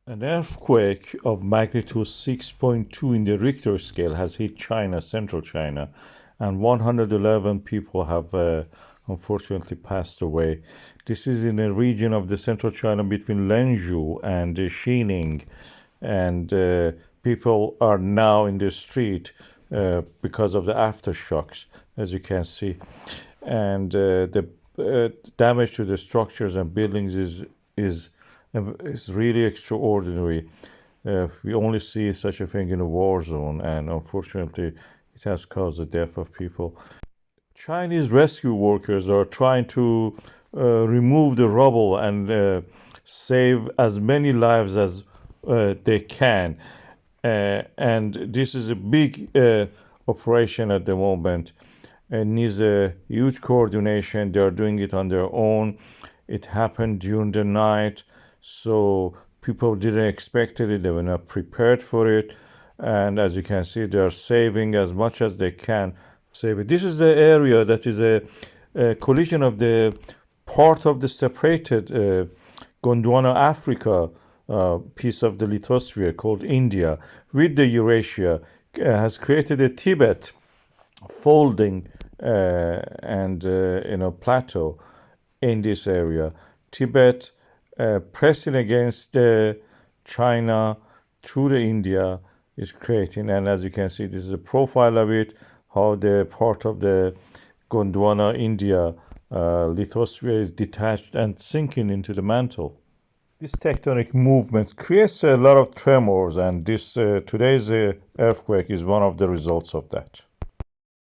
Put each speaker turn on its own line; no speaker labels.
An earthquake of magnitude 6.2 in the Richter scale has hit China, central China, and 111 people have unfortunately passed away. This is in a region of the central China between Lenzhou and Xining, and people are now in the street because of the aftershocks, as you can see. And the damage to the structures and buildings is really extraordinary. We only see such a thing in a war zone, and unfortunately, it has caused the death of people. Chinese rescue workers are trying to remove the rubble and save as many lives as they can. And this is a big operation at the moment. It needs a huge coordination. They are doing it on their own. It happened during the night, so people didn't expect it. They were not prepared for it. And as you can see, they are saving as much as they can. Save it. This is the area that is a collision of the part of the separated Gondwana, Africa piece of the lithosphere called India with the Eurasia has created a Tibet folding and plateau in this area. Tibet pressing against China through the India is creating, and as you can see, this is a profile of it, how the part of the Gondwana, India lithosphere is detached and sinking into the mantle. This tectonic movement creates a lot of tremors, and this today's earthquake is one of the results of that.